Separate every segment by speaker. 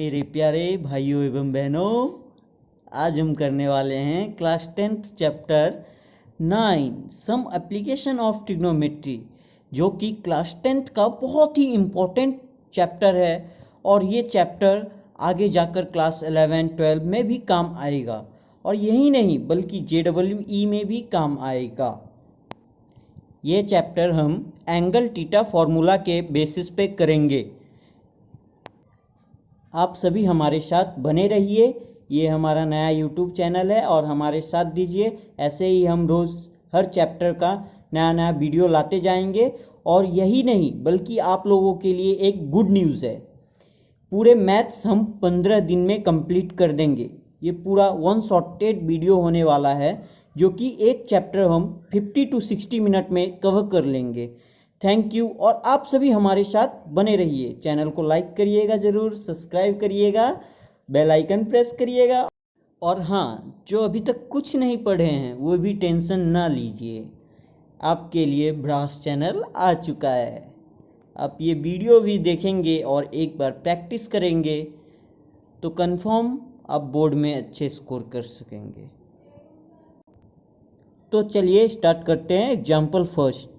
Speaker 1: मेरे प्यारे भाइयों एवं बहनों, आज हम करने वाले हैं class 10th chapter 9 some application of trigonometry, जो कि क्लास 10th का बहुत ही इम्पोर्टेंट चैप्टर है और ये चैप्टर आगे जाकर क्लास 11 12 में भी काम आएगा और यही नहीं बल्कि JEE में भी काम आएगा। ये चैप्टर हम एंगल थीटा फार्मूला के बेसिस पे करेंगे। आप सभी हमारे साथ बने रहिए। ये हमारा नया यूट्यूब चैनल है और हमारे साथ दीजिए। ऐसे ही हम रोज़ हर चैप्टर का नया नया वीडियो लाते जाएंगे और यही नहीं बल्कि आप लोगों के लिए एक गुड न्यूज़ है। पूरे मैथ्स हम 15 दिन में कंप्लीट कर देंगे। ये पूरा वन शॉटेड वीडियो होने वाला है, जो कि एक चैप्टर हम 50 to 60 मिनट में कवर कर लेंगे। Thank you. और आप सभी हमारे साथ बने रहिए। चैनल को लाइक करिएगा, ज़रूर सब्सक्राइब करिएगा, बेल आइकन प्रेस करिएगा। और हाँ, जो अभी तक कुछ नहीं पढ़े हैं वो भी टेंशन ना लीजिए, आपके लिए ब्रास चैनल आ चुका है। आप ये वीडियो भी देखेंगे और एक बार प्रैक्टिस करेंगे तो कंफर्म आप बोर्ड में अच्छे स्कोर कर सकेंगे। तो चलिए स्टार्ट करते हैं। Example first.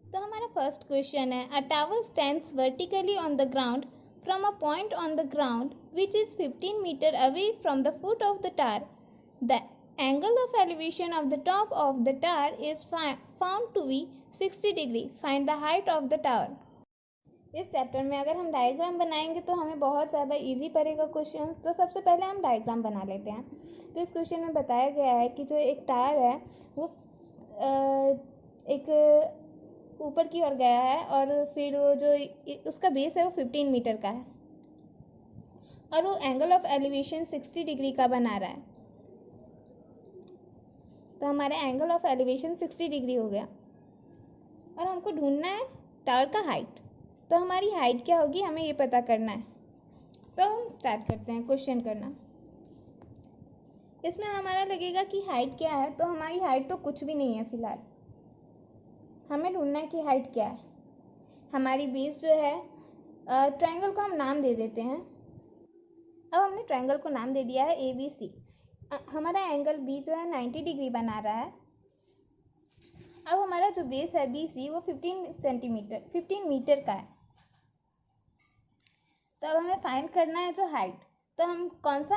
Speaker 2: तो हमारा फर्स्ट क्वेश्चन है, a tower stands vertically on the ground from a point on the ground which is 15 metre away from the foot of the tower. The angle of elevation of the top of the tower is found to be 60 degree. Find the height of the tower. इस chapter में अगर हम diagram बनाएंगे तो हमें बहुत ज़्यादा easy पड़ेगा क्वेश्चन। तो सबसे पहले हम डायग्राम बना लेते हैं। तो इस क्वेश्चन में बताया गया है कि जो एक टावर है वो एक ऊपर की ओर गया है और फिर वो जो उसका बेस है वो 15 मीटर का है और वो एंगल ऑफ एलिवेशन 60 डिग्री का बना रहा है। तो हमारा एंगल ऑफ एलिवेशन 60 डिग्री हो गया और हमको ढूंढना है टावर का हाइट। तो हमारी हाइट क्या होगी हमें ये पता करना है। तो हम स्टार्ट करते हैं क्वेश्चन करना। इसमें हमारा लगेगा कि हाइट क्या है, तो हमारी हाइट तो कुछ भी नहीं है फिलहाल। हमें ढूंढना है कि हाइट क्या है। हमारी बेस जो है, ट्रायंगल को हम नाम दे देते हैं। अब हमने ट्रायंगल को नाम दे दिया है ABC। हमारा एंगल B जो है 90 डिग्री बना रहा है। अब हमारा जो बेस है BC वो 15 मीटर का है। तो अब हमें फाइंड करना है जो हाइट। तो हम कौन सा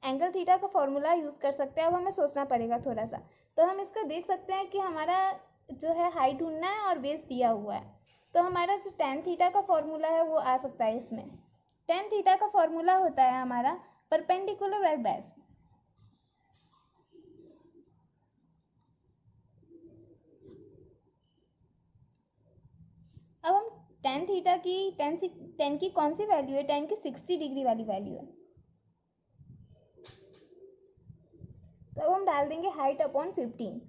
Speaker 2: एंगल थीटा का फॉर्मूला यूज़ कर सकते हैं, अब हमें सोचना पड़ेगा थोड़ा सा। तो हम इसका देख सकते हैं कि हमारा जो है हाइट ढूंढना है और बेस दिया हुआ है। तो हमारा जो tan थीटा का फॉर्मूला है वो आ सकता है इसमें। tan थीटा का फॉर्मूला होता है हमारा परपेंडिकुलर बाय बेस। अब हम tan थीटा की tan की कौन सी वैल्यू है, tan की 60 डिग्री वाली वैल्यू है। तो अब हम डाल देंगे हाइट अपॉन 15।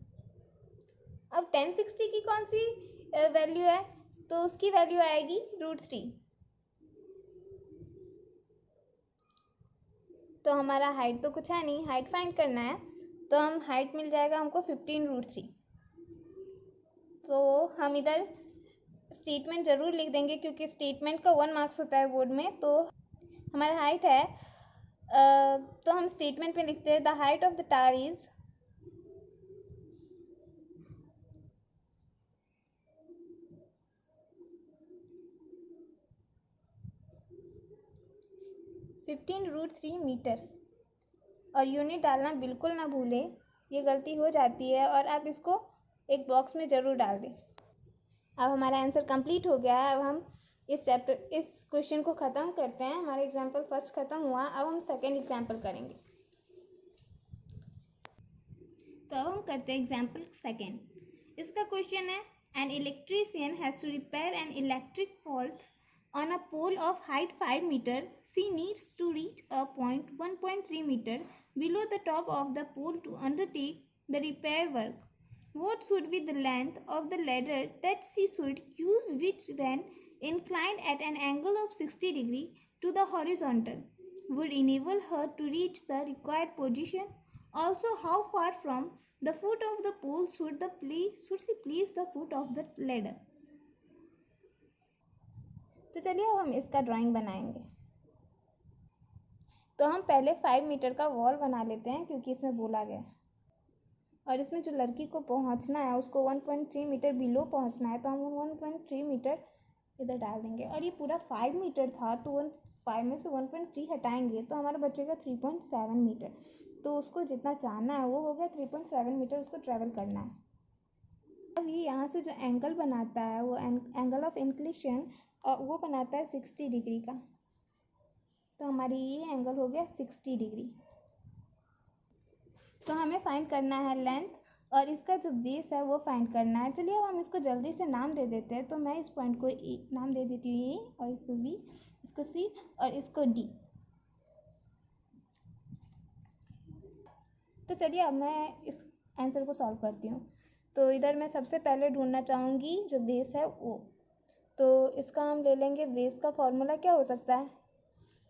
Speaker 2: अब tan 60 की कौन सी वैल्यू है, तो उसकी वैल्यू आएगी √3। तो हमारा हाइट तो कुछ है नहीं, हाइट फाइंड करना है। तो हम हाइट मिल जाएगा हमको 15√3। तो हम इधर स्टेटमेंट जरूर लिख देंगे क्योंकि स्टेटमेंट का 1 मार्क्स होता है बोर्ड में। तो हमारा हाइट है, तो हम स्टेटमेंट में लिखते हैं the height of the tower is 15√3 metre. और यूनिट डालना बिल्कुल ना भूलें, ये गलती हो जाती है और आप इसको एक बॉक्स में ज़रूर डाल दें। अब हमारा आंसर कंप्लीट हो गया है। अब हम इस क्वेश्चन को ख़त्म करते हैं। हमारा एग्जाम्पल फर्स्ट ख़त्म हुआ, अब हम सेकेंड एग्जाम्पल करेंगे। तो अब हम करते हैं एग्जाम्पल सेकेंड। इसका क्वेश्चन है, an electrician has to repair an electric fault on a pole of height 5 meter. She needs to reach a point 1.3 meter below the top of the pole to undertake the repair work. What should be the length of the ladder that she should use, which when inclined at an angle of 60 degree to the horizontal would enable her to reach the required position? Also, how far from the foot of the pole should she place the foot of the ladder? तो चलिए अब हम इसका drawing बनाएंगे। तो हम पहले 5 metre का वॉल बना लेते हैं क्योंकि इसमें बोला गया है, और इसमें जो लड़की को पहुंचना है उसको 1.3 मीटर बिलो पहुंचना है, तो हम 1.3 मीटर इधर डाल देंगे। और ये पूरा 5 मीटर था, तो 5 में से 1.3 हटाएंगे तो हमारा बचेगा 3.7 मीटर। तो उसको जितना जाना है वो हो गया 3.7 मीटर, उसको ट्रैवल करना है। अब ये यहाँ से जो एंगल बनाता है वो एंगल ऑफ इंक्लिनेशन वो बनाता है 60 डिग्री का। तो हमारी ये एंगल हो गया 60 डिग्री। तो हमें फाइंड करना है लेंथ, और इसका जो बेस है वो फाइंड करना है। चलिए अब हम इसको जल्दी से नाम दे देते हैं। तो मैं इस पॉइंट को नाम दे देती हूँ ए, और इसको बी, इसको सी और इसको डी। तो चलिए अब मैं इस आंसर को सॉल्व करती हूँ। तो इधर मैं सबसे पहले ढूंढना चाहूँगी जो बेस है वो। तो इसका हम ले लेंगे, बेस का फॉर्मूला क्या हो सकता है,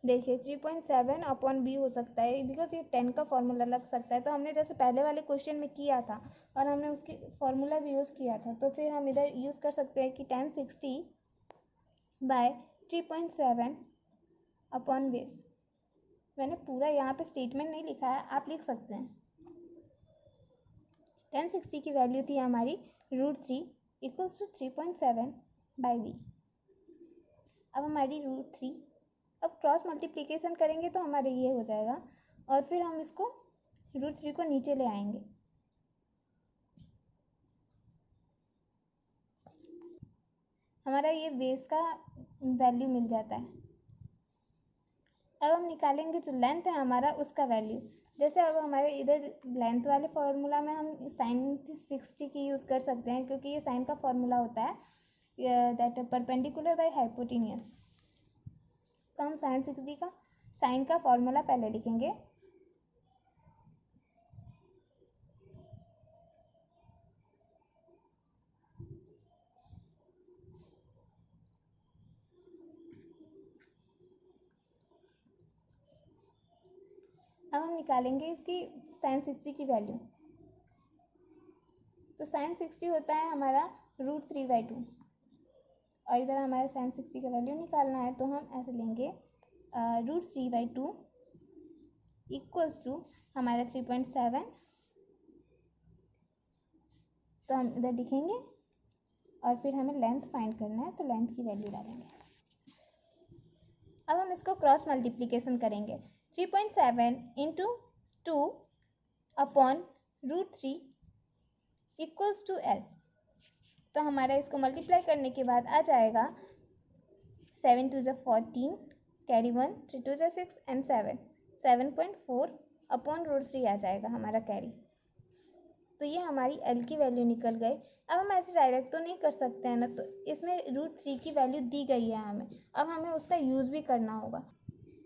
Speaker 2: देखिए 3.7 अपॉन बी हो सकता है, बिकॉज ये 10 का फॉर्मूला लग सकता है। तो हमने जैसे पहले वाले क्वेश्चन में किया था और हमने उसकी फॉर्मूला भी यूज़ किया था, तो फिर हम इधर यूज़ कर सकते हैं कि 1060 बाय 3.7 अपॉन बेस। मैंने पूरा यहाँ पे स्टेटमेंट नहीं लिखा है, आप लिख सकते हैं। 1060 की वैल्यू थी हमारी √3 इक्वल्स टू 3.7 बाई बी। अब हमारी √3, अब क्रॉस मल्टीप्लिकेशन करेंगे तो हमारे ये हो जाएगा, और फिर हम इसको √3 को नीचे ले आएंगे। हमारा ये बेस का वैल्यू मिल जाता है। अब हम निकालेंगे जो लेंथ है हमारा उसका वैल्यू। जैसे अब हमारे इधर लेंथ वाले फॉर्मूला में हम sin 60 की यूज़ कर सकते हैं, क्योंकि ये साइन का फॉर्मूला होता है दैट परपेंडिकुलर बाय हाइपोटेन्यूज। तो हम sin 60 का साइन का फॉर्मूला पहले लिखेंगे। अब हम निकालेंगे इसकी sin 60 की वैल्यू। तो sin 60 होता है हमारा √3/2, और इधर हमारा sin 60 का वैल्यू निकालना है, तो हम ऐसे लेंगे √3/2 इक्वल्स टू हमारा 3.7। तो हम इधर लिखेंगे और फिर हमें लेंथ फाइंड करना है, तो लेंथ की वैल्यू डालेंगे। अब हम इसको क्रॉस मल्टीप्लिकेशन करेंगे। 3.7 into 2 upon √3 equals to L। तो हमारा इसको मल्टीप्लाई करने के बाद आ जाएगा 7 2 = 14, कैरी 1, 3 2 = 6 एंड 7, 7.4 अपॉन √3 आ जाएगा हमारा कैरी। तो ये हमारी L की वैल्यू निकल गई। अब हम ऐसे डायरेक्ट तो नहीं कर सकते हैं ना, तो इसमें √3 की वैल्यू दी गई है हमें, अब हमें उसका यूज़ भी करना होगा।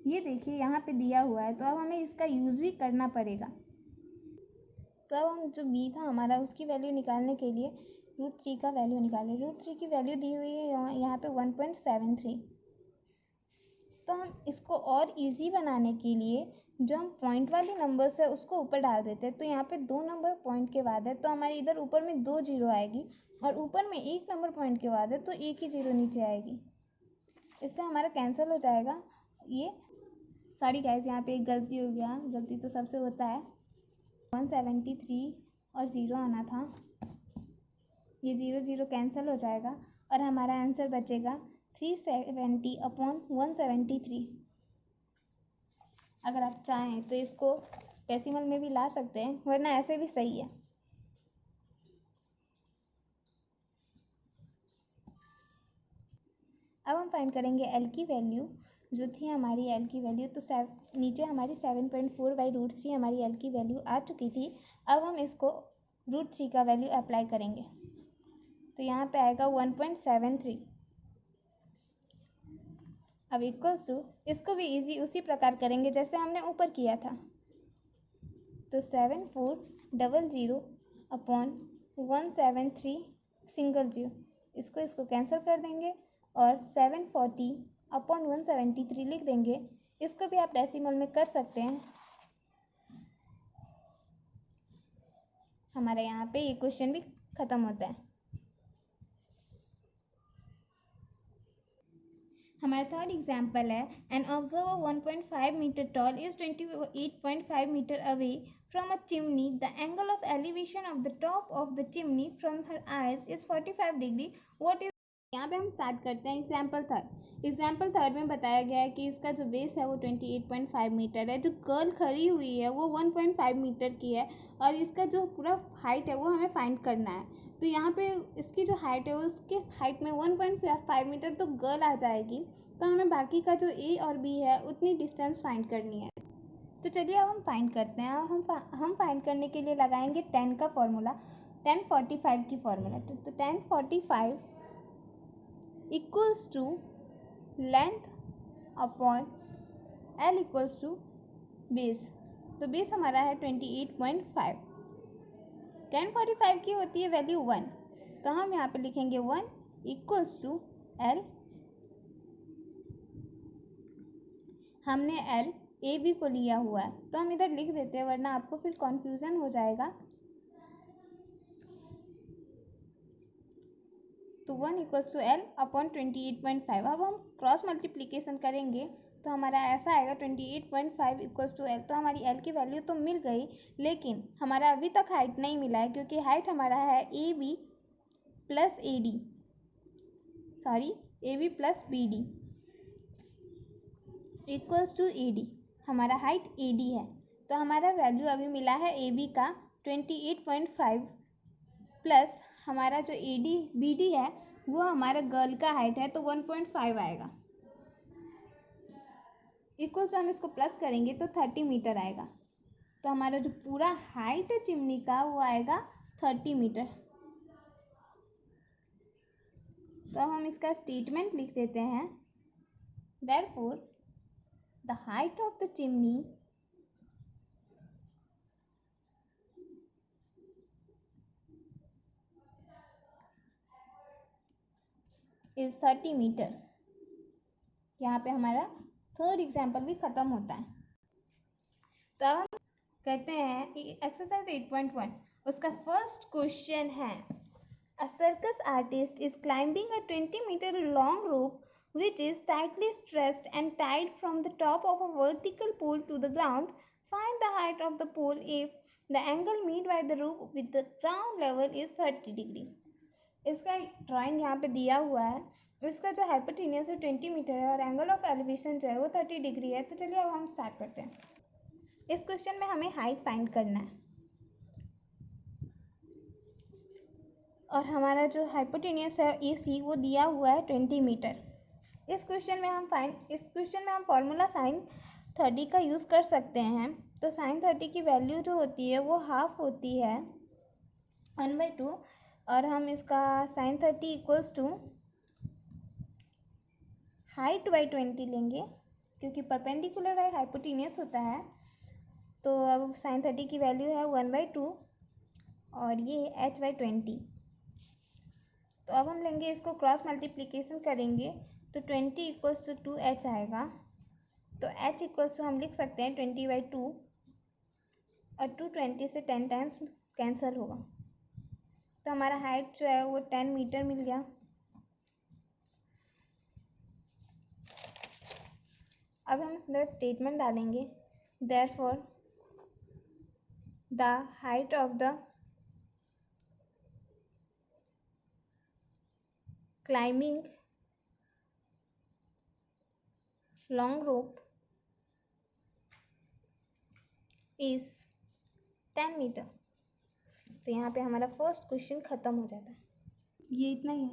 Speaker 2: ये देखिए यहाँ पे दिया हुआ है, तो अब हमें इसका यूज़ भी करना पड़ेगा। तो अब हम जो बी था हमारा उसकी वैल्यू निकालने के लिए √3 का वैल्यू निकालें। √3 की वैल्यू दी हुई है यहाँ पे 1.73। तो हम इसको और इजी बनाने के लिए जो हम पॉइंट वाले नंबर्स है उसको ऊपर डाल देते हैं। तो यहाँ पे 2 नंबर पॉइंट के बाद है, तो हमारे इधर ऊपर में 2 जीरो आएगी, और ऊपर में 1 नंबर पॉइंट के बाद है तो 1 ही जीरो नीचे आएगी। इससे हमारा कैंसिल हो जाएगा ये। सॉरी गाइस, यहाँ पे एक गलती हो गया, गलती तो सबसे होता है। 173 और 0 आना था, ये 0 0 कैंसिल हो जाएगा और हमारा आंसर बचेगा 370 अपॉन 173। अगर आप चाहें तो इसको डेसिमल में भी ला सकते हैं, वरना ऐसे भी सही है। अब हम फाइंड करेंगे L की वैल्यू, जो थी हमारी L की वैल्यू। तो नीचे हमारी 7.4 बाई √3 हमारी L की वैल्यू आ चुकी थी। अब हम इसको √3 का वैल्यू अप्लाई करेंगे, तो यहाँ पे आएगा 1.73। अब इक्वल्स टू, इसको भी इजी उसी प्रकार करेंगे जैसे हमने ऊपर किया था। तो 7400 अपॉन 173 सिंगल जीरो, इसको कैंसिल कर देंगे और 740 अपॉन 173 लिख देंगे। इसको भी आप डेसिमल में कर सकते हैं। हमारे यहाँ पे ये क्वेश्चन भी ख़त्म होता है। हमारा थर्ड एग्जाम्पल है an observer 1.5 metre tall is 28.5 metre away from a chimney. The angle of elevation of the top of the chimney from her eyes is 45 degree. What is. यहाँ पे हम स्टार्ट करते हैं एग्जाम्पल थर्ड. एग्जाम्पल थर्ड में बताया गया है कि इसका जो बेस है वो 28.5 मीटर है, जो गर्ल खड़ी हुई है वो 1.5 मीटर की है और इसका जो पूरा हाइट है वो हमें फाइंड करना है. तो यहाँ पे इसकी जो हाइट है उसके हाइट में 1.5 मीटर तो गर्ल आ जाएगी, तो हमें बाकी का जो ए और बी है उतनी डिस्टेंस फाइंड करनी है. तो चलिए अब हम फाइंड करते हैं. हम फाइंड करने के लिए लगाएंगे 10 का फॉर्मूला, 1045 की फॉर्मूला. तो 1045 equals to length upon L equals to base. तो बेस हमारा है 28.5. 1045 की होती है वैल्यू 1, तो हम यहाँ पे लिखेंगे 1 इक्वल्स टू एल. हमने एल ए बी को लिया हुआ है तो हम इधर लिख देते हैं, वरना आपको फिर कॉन्फ्यूज़न हो जाएगा. तो 1 इक्वल्स टू एल अपॉन 28.5. अब हम क्रॉस मल्टीप्लीकेशन करेंगे तो हमारा ऐसा आएगा 28.5 इक्वल्स टू एल. तो हमारी एल की वैल्यू तो मिल गई, लेकिन हमारा अभी तक हाइट नहीं मिला है, क्योंकि हाइट हमारा है A B plus A D, sorry A B plus B D equals to A D. हमारा हाइट ए डी है, तो हमारा वैल्यू अभी मिला है ए बी का 28.5 प्लस हमारा जो ए डी बी डी है वो हमारा गर्ल का हाइट है, तो 1.5 आएगा. इक्वल्स हम इसको प्लस करेंगे तो 30 मीटर आएगा. तो हमारा जो पूरा हाइट है चिमनी का वो आएगा 30 मीटर. तो हम इसका स्टेटमेंट लिख देते हैं. Therefore, the height of the chimney is 30 metre. यहाँ पे हमारा थर्ड एग्जाम्पल भी खत्म होता है. तो हम करते हैं एक्सरसाइज 8.1. उसका फर्स्ट क्वेश्चन है A circus artist is climbing a 20-meter long rope which is tightly stressed and tied from the top of a vertical pole to the ground. Find the height of the pole if the angle made by the rope with the ground level is 30 degree. इसका drawing यहाँ पे दिया हुआ है. इसका जो hypotenuse है 20 metre है और एंगल ऑफ एलिवेशन जो है वो 30 डिग्री है. तो चलिए अब हम स्टार्ट करते हैं. इस क्वेश्चन में हमें हाइट फाइंड करना है और हमारा जो हाइपोटेन्यूस है ए सी वो दिया हुआ है 20 मीटर. इस क्वेश्चन में हम फॉर्मूला साइन 30 का यूज़ कर सकते हैं. तो साइन 30 की वैल्यू जो होती है वो हाफ होती है 1/2, और हम इसका sine 30 equals to height by 20 लेंगे, क्योंकि परपेंडिकुलर बाई हाइपोटेन्यूस होता है. तो अब साइन 30 की वैल्यू है 1/2 और ये h बाई 20. तो अब हम लेंगे इसको क्रॉस मल्टीप्लिकेशन करेंगे तो 20 इक्वल्स टू 2h आएगा. तो h इक्वल्स टू हम लिख सकते हैं 20/2 और 220 से 10 टाइम्स कैंसिल होगा. तो हमारा हाइट जो है वो 10 मीटर मिल गया. अब हम इधर स्टेटमेंट डालेंगे. देयरफॉर द हाइट ऑफ द climbing long rope is 10 metre. तो यहाँ पे हमारा फर्स्ट क्वेश्चन ख़त्म हो जाता है. ये इतना ही है.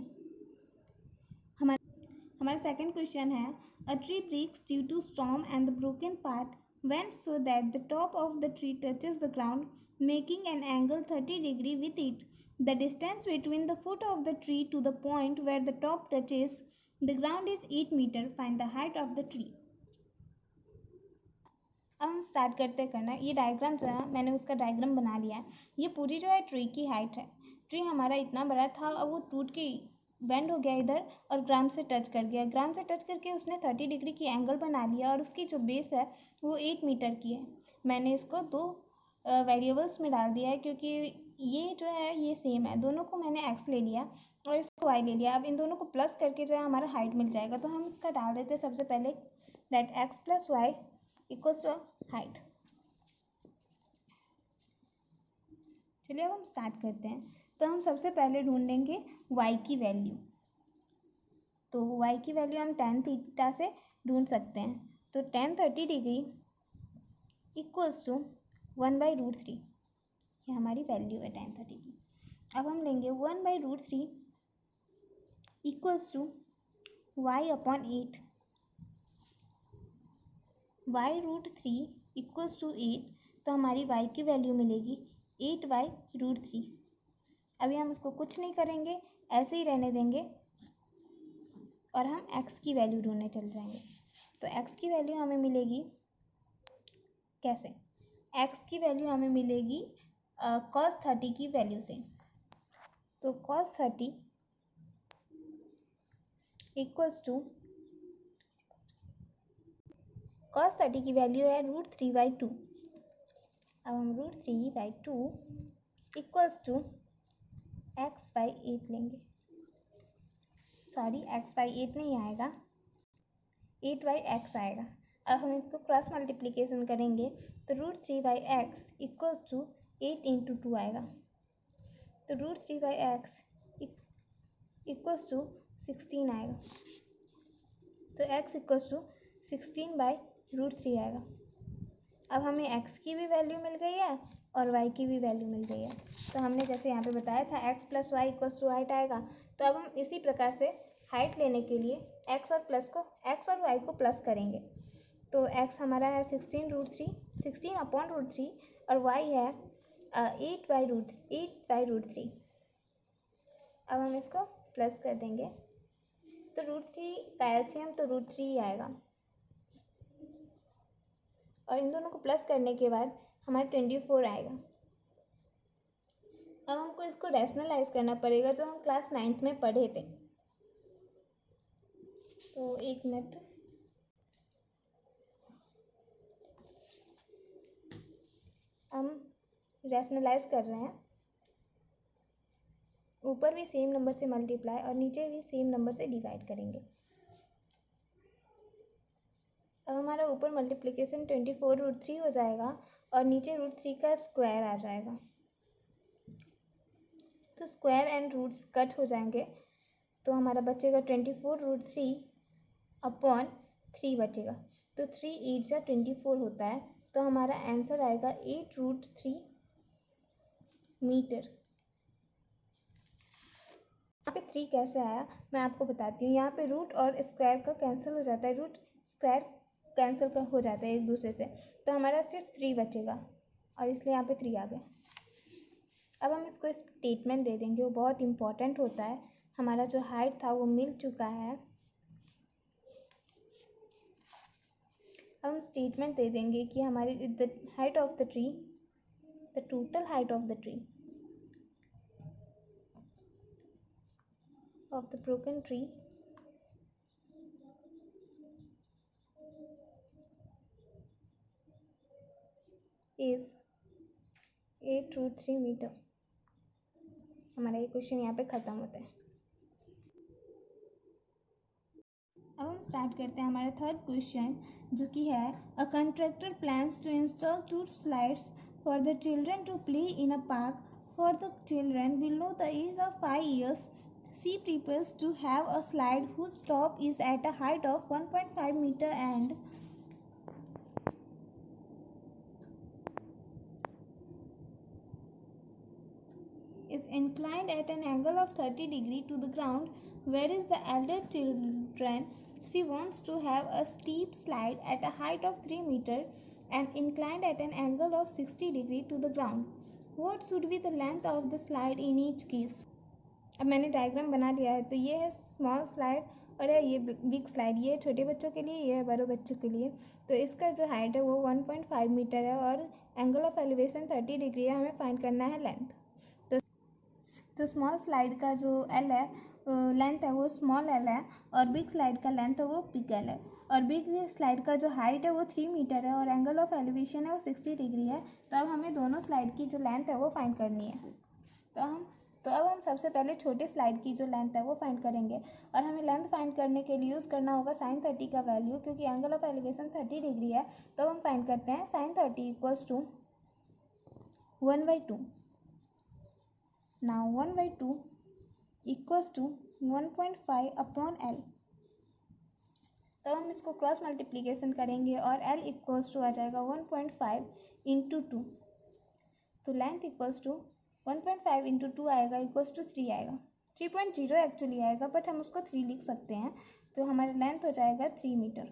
Speaker 2: हमारा सेकंड क्वेश्चन है a tree breaks due to storm and the broken part went so that the top of the tree touches the ground, making an angle 30 degree with it. The distance between the foot of the tree to the point where the top touches the ground is 8 meter. Find the height of the tree. अब हम start करते हैं करना. ये diagram जो है मैंने उसका डायग्राम बना लिया है. ये पूरी जो है ट्री की हाइट है. ट्री हमारा इतना बड़ा था, अब वो टूट के बेंड हो गया इधर और ग्राउंड से टच कर गया. ग्राउंड से टच करके उसने 30 डिग्री की एंगल बना लिया और उसकी जो बेस है वो 8 मीटर की है. मैंने इसको दो वेरिएबल्स में डाल दिया है, क्योंकि ये जो है ये सेम है, दोनों को मैंने x ले लिया और इसको y ले लिया। अब इन दोनों को प्लस करके जो है हमारा हाइट मिल जाएगा। तो हम इसका डाल देते हैं सबसे पहले that x plus Y equals to height. चलिए अब हम स्टार्ट करते हैं। तो हम सबसे पहले ढूंढेंगे y की वैल्यू। तो y की वैल्यू हम tan थीटा से ढूंढ सकते हैं। तो tan 30 डिग्री इक्वल्स टू 1/√3, ये हमारी वैल्यू है tan 30 की। अब हम लेंगे 1/√3 equals to y/8, y√3 equals to 8। तो हमारी y की वैल्यू मिलेगी 8/√3। अभी हम उसको कुछ नहीं करेंगे, ऐसे ही रहने देंगे और हम x की वैल्यू ढूंढने चल जाएंगे। तो x की वैल्यू हमें मिलेगी कैसे? x की वैल्यू हमें मिलेगी cos 30 की वैल्यू से। तो cos 30 इक्वल्स टू, cos 30 की वैल्यू है √3/2। अब हम √3/2 इक्वल्स टू x/8 लेंगे। सॉरी, x/8 नहीं आएगा, 8/x आएगा। अब हम इसको क्रॉस मल्टीप्लिकेशन करेंगे तो √3/x इक्वल्स टू 8 × 2 आएगा। तो √3/x इक्वल्स टू 16 आएगा। तो x इक्वल्स टू 16/√3 आएगा। अब हमें x की भी वैल्यू मिल गई है और y की भी वैल्यू मिल गई है। तो हमने जैसे यहाँ पे बताया था x plus Y equals to height आएगा। तो अब हम इसी प्रकार से हाइट लेने के लिए x और y को प्लस करेंगे। तो x हमारा है 16/√3 और y है 8/√3। अब हम इसको प्लस कर देंगे तो √3 का एलसीएम तो √3 ही आएगा। और इन दोनों को प्लस करने के बाद हमारा 24 आएगा। अब हमको इसको रैशनलाइज करना पड़ेगा, जो हम क्लास 9th में पढ़े थे। तो एक मिनट, हम रैशनलाइज कर रहे हैं। ऊपर भी सेम नंबर से मल्टीप्लाई और नीचे भी सेम नंबर से डिवाइड करेंगे। अब हमारा ऊपर मल्टीप्लिकेशन 24√3 हो जाएगा और नीचे √3 का स्क्वायर आ जाएगा। तो स्क्वायर एंड रूट्स कट हो जाएंगे। तो हमारा बचेगा 24√3/3 बचेगा। तो 3 8 जा 24 होता है। तो हमारा आंसर आएगा 8√3 मीटर। यहाँ पे 3 कैसे आया मैं आपको बताती हूँ। यहाँ पे रूट और स्क्वायर का कैंसिल हो जाता है, रूट स्क्वायर कैंसिल हो जाता है एक दूसरे से। तो हमारा सिर्फ 3 बचेगा और इसलिए यहाँ पे 3 आ गया। अब हम इसको स्टेटमेंट दे देंगे, वो बहुत इम्पोर्टेंट होता है। हमारा जो हाइट था वो मिल चुका है। अब हम स्टेटमेंट दे देंगे कि हमारी the height of the tree, the total height of the tree of the broken tree is 8√3 metre. हमारा ये क्वेश्चन यहाँ पे ख़त्म होता है। अब हम स्टार्ट करते हैं हमारा थर्ड क्वेश्चन, जो कि है a contractor plans to install 2 slides for the children to play in a park for the children below the age of 5 years. She prepares to have a slide whose top is at a height of 1.5 meter and is inclined at an angle of 30 degree to the ground. Where is the elder children? She wants to have a steep slide at a height of 3 meter and inclined at an angle of 60 degree to the ground. What should be the length of the slide in each case? अब मैंने diagram बना लिया है। तो ये है small slide और ये बिग स्लाइड। ये छोटे बच्चों के लिए, ये है बड़े बच्चों के लिए। तो इसका जो हाइट है वो 1.5 मीटर है और एंगल ऑफ एलिवेशन 30 डिग्री है। हमें फाइंड करना है लेंथ। तो स्मॉल स्लाइड का जो एल है लेंथ है वो स्मॉल एल है और बिग स्लाइड का लेंथ है वो बिग एल है। और बिग स्लाइड का जो हाइट है वो 3 मीटर है और एंगल ऑफ एलिवेशन है वो 60 डिग्री है। तो अब हमें दोनों स्लाइड की जो लेंथ है वो फाइंड करनी है। तो अब हम सबसे पहले छोटे स्लाइड की जो लेंथ है वो फाइंड करेंगे, और हमें लेंथ फाइंड करने के लिए यूज़ करना होगा sin 30 का वैल्यू, क्योंकि एंगल ऑफ एलिवेशन 30 डिग्री है। तो हम फाइंड करते हैं sin 30 equals to 1/2। Now 1/2 equals to 1.5 upon L। तो हम इसको क्रॉस मल्टीप्लीकेशन करेंगे और L इक्वल्स टू आ जाएगा 1.5 इंटू 2। तो लेंथ इक्वल्स टू 1.5 इंटू 2 आएगा इक्वल्स टू 3 आएगा। 3.0 एक्चुअली आएगा, बट हम उसको 3 लिख सकते हैं। तो हमारा लेंथ हो जाएगा 3 मीटर।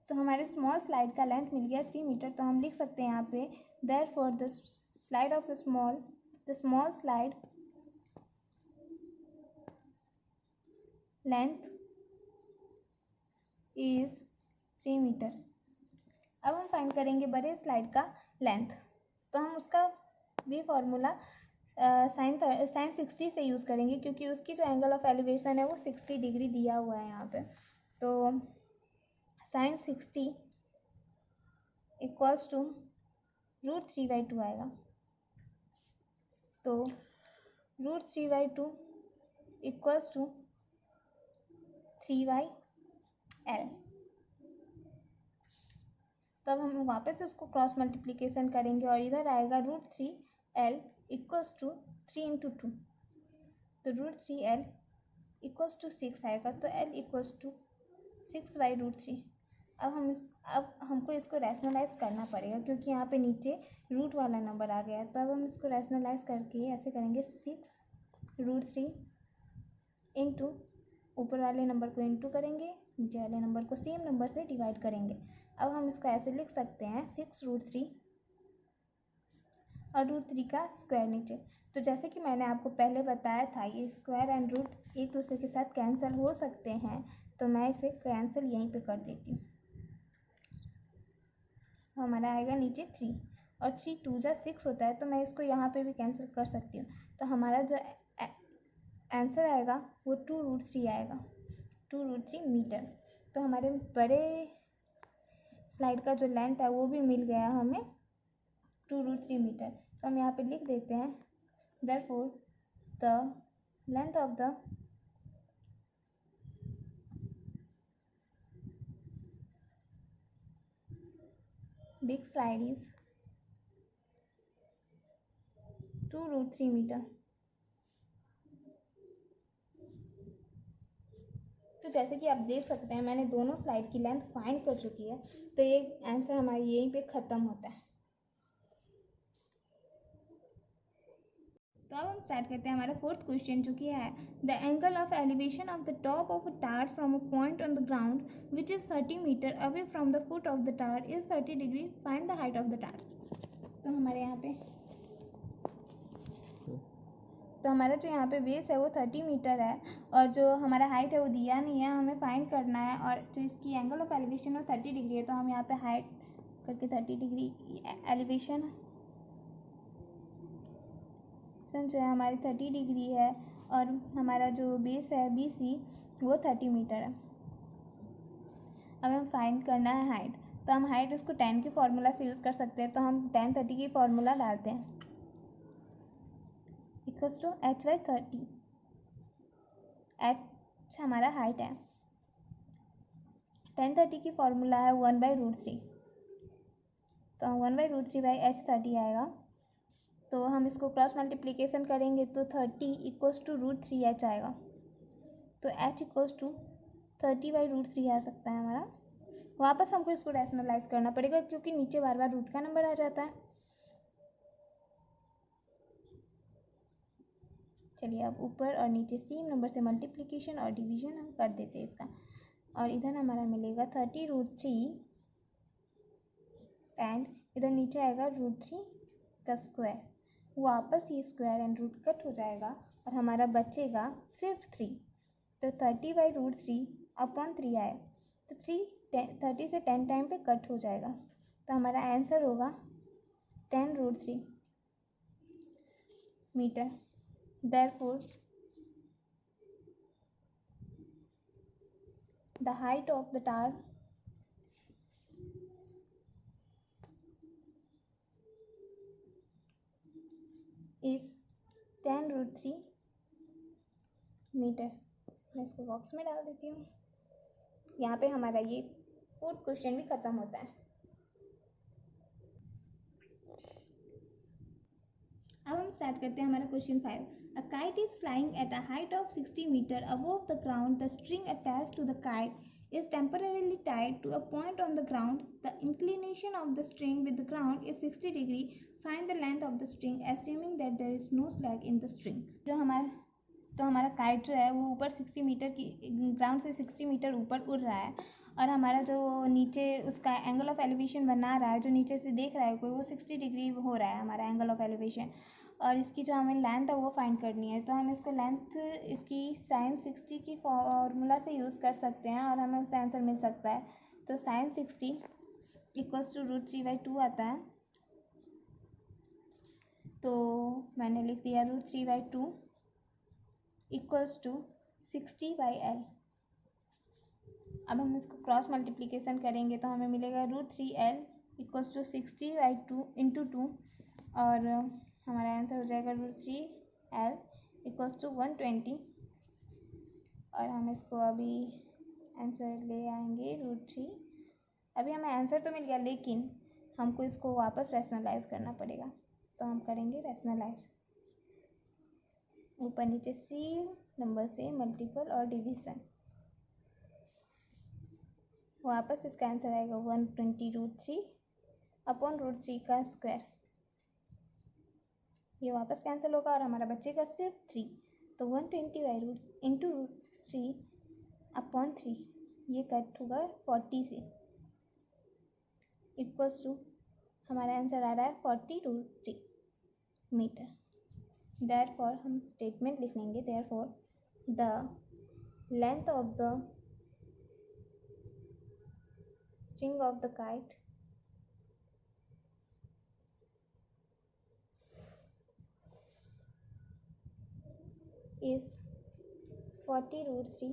Speaker 2: तो हमारे स्मॉल स्लाइड का लेंथ मिल गया 3 मीटर। तो हम लिख सकते हैं यहाँ पे therefore the slide of the small slide length is 3 metre. अब हम फाइंड करेंगे बड़े स्लाइड का लेंथ। तो हम उसका भी फॉर्मूला साइन 60 से यूज़ करेंगे, क्योंकि उसकी जो एंगल ऑफ एलिवेशन है वो 60 डिग्री दिया हुआ है यहाँ पे। तो sin 60 इक्वल्स टू √3/2 आएगा। तो √3/2 इक्वल्स टू 3/L। तब हम वापस इसको क्रॉस मल्टीप्लिकेशन करेंगे और इधर आएगा √3L इक्वल्स टू 3 इंटू 2। तो √3L इक्वल्स टू 6 आएगा। तो L इक्वल्स टू 6/√3। अब हमको इसको रैशनलाइज करना पड़ेगा, क्योंकि यहाँ पे नीचे रूट वाला नंबर आ गया है। तो अब हम इसको रैशनलाइज करके ऐसे करेंगे 6√3 इंटू ऊपर वाले नंबर को इंटू करेंगे, नीचे वाले नंबर को सेम नंबर से डिवाइड करेंगे। अब हम इसको ऐसे लिख सकते हैं 6√3 और √3 का स्क्वायर नीचे। तो जैसे कि मैंने आपको पहले बताया था, ये स्क्वायर एंड रूट एक दूसरे के साथ कैंसिल हो सकते हैं। तो मैं इसे कैंसिल यहीं पे कर देती हूँ। हमारा आएगा नीचे 3 और 3 2 जा 6 होता है। तो मैं इसको यहाँ पे भी कैंसिल कर सकती हूँ। तो हमारा जो आंसर आएगा वो 2√3 आएगा, 2√3 मीटर। तो हमारे बड़े स्लाइड का जो लेंथ है वो भी मिल गया हमें 2√3 मीटर। तो हम यहाँ पे लिख देते हैं therefore the length of the big slide is 2√3 metre. तो जैसे कि आप देख सकते हैं मैंने दोनों स्लाइड की लेंथ फाइंड कर चुकी है। तो ये आंसर हमारा यहीं पे ख़त्म होता है। तो अब हम स्टार्ट करते हैं हमारा फोर्थ क्वेश्चन, जो कि है the angle of elevation of the top of a tower from a point on the ground which is 30 metre away from the foot of the tower is 30 degree. Find the height of the tower. तो हमारे यहाँ पे हमारा जो यहाँ पे base है वो 30 मीटर है, और जो हमारा हाइट है वो दिया नहीं है, हमें फाइंड करना है। और जो इसकी एंगल ऑफ एलिवेशन वो 30 डिग्री है। तो हम यहाँ पे हाइट करके 30 डिग्री एलिवेशन जो है हमारी 30 डिग्री है, और हमारा जो बेस है BC वो 30 मीटर है। अब हमें फाइंड करना है हाइट। तो हम हाइट उसको 10 के फार्मूला से यूज़ कर सकते हैं। तो हम 10 30 की फार्मूला डालते हैं इक्वल्स टू h/30। h हमारा हाइट है। 10 30 की फार्मूला है 1/√3। तो 1/√3/h30 आएगा। तो हम इसको क्रॉस मल्टीप्लिकेशन करेंगे तो 30 इक्वल्स टू √3h आएगा। तो h इक्वल्स टू 30/√3 आ सकता है हमारा। वापस हमको इसको रैशनलाइज करना पड़ेगा, क्योंकि नीचे बार बार रूट का नंबर आ जाता है। चलिए अब ऊपर और नीचे सेम नंबर से मल्टीप्लिकेशन और डिवीजन हम कर देते हैं इसका। और इधर हमारा मिलेगा 30√3 एंड इधर नीचे आएगा √3 का स्क्वायर। वापस ये स्क्वायर एंड रूट कट हो जाएगा और हमारा बचेगा सिर्फ 3। तो 30/√3 अपॉन 3 आए। तो 30 से 10 टाइम पे कट हो जाएगा। तो हमारा आंसर होगा 10√3 metre. Therefore, the height of the tower is 10√3 metre. मैं इसको बॉक्स में डाल देती हूँ। यहाँ पे हमारा ये 4th क्वेश्चन भी ख़त्म होता है। अब हम स्टार्ट करते हैं हमारा question 5। A kite is flying at a height of 60 metre above the ground. The string attached to the kite is temporarily tied to a point on the ground. The inclination of the string with the ground is 60 degree. Find the length of the string assuming that there is no slack in the string. जो हमारा kite जो है वो ऊपर 60 metre की ground से 60 metre ऊपर उड़ रहा है और हमारा जो नीचे उसका एंगल ऑफ एलिवेशन बना रहा है, जो नीचे से देख रहा है कोई, वो 60 डिग्री हो रहा है हमारा एंगल ऑफ एलिवेशन। और इसकी जो हमें लेंथ है वो फाइंड करनी है। तो हम इसको लेंथ इसकी sin 60 की फॉर्मूला से यूज़ कर सकते हैं और हमें उससे आंसर मिल सकता है। तो sin 60 इक्वल्स टू √3/2 आता है। तो मैंने लिख दिया √3/2 इक्वल्स टू 60/L। अब हम इसको क्रॉस मल्टीप्लिकेशन करेंगे तो हमें मिलेगा √3L इक्वल्स टू 60/2 इंटू 2 और हमारा आंसर हो जाएगा √3L इक्वल्स टू 120। और हम इसको अभी आंसर ले आएंगे √3। अभी हमें आंसर तो मिल गया लेकिन हमको इसको वापस रैशनलाइज करना पड़ेगा। तो हम करेंगे रैशनलाइज, ऊपर नीचे सी नंबर से मल्टीपल और डिवीज़न। वापस इसका आंसर आएगा 120√3 अपॉन √3 का स्क्वायर। ये वापस कैंसिल होगा और हमारा बचेगा सिर्फ 3। तो 120 इंटू √3 अपॉन 3 ये कट होगा 40 से इक्वल्स टू हमारा आंसर आ रहा है 40√3 मीटर। देयरफॉर हम स्टेटमेंट लिख लेंगे, therefore the length of the string of the kite is 40√3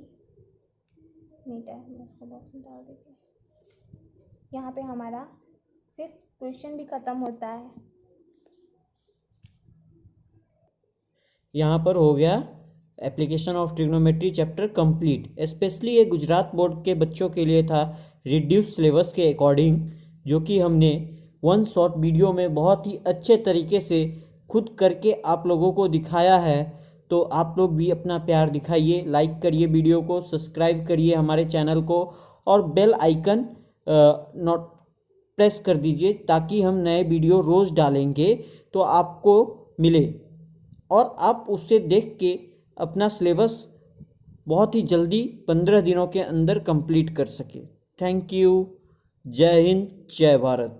Speaker 2: metre. मैं इसको बॉक्स में डाल देती हूँ। यहाँ पे हमारा 5th क्वेश्चन भी ख़त्म होता है।
Speaker 1: यहाँ पर हो गया application of trigonometry chapter complete. Specially ये गुजरात बोर्ड के बच्चों के लिए था रिड्यूस सिलेबस के अकॉर्डिंग, जो कि हमने 1 शॉर्ट वीडियो में बहुत ही अच्छे तरीके से खुद करके आप लोगों को दिखाया है। तो आप लोग भी अपना प्यार दिखाइए, लाइक करिए वीडियो को, सब्सक्राइब करिए हमारे चैनल को और बेल आइकन नोट प्रेस कर दीजिए ताकि हम नए वीडियो रोज़ डालेंगे तो आपको मिले और आप उससे देख के अपना सिलेबस बहुत ही जल्दी 15 दिनों के अंदर कंप्लीट कर सके। Thank you. जय हिंद, जय भारत।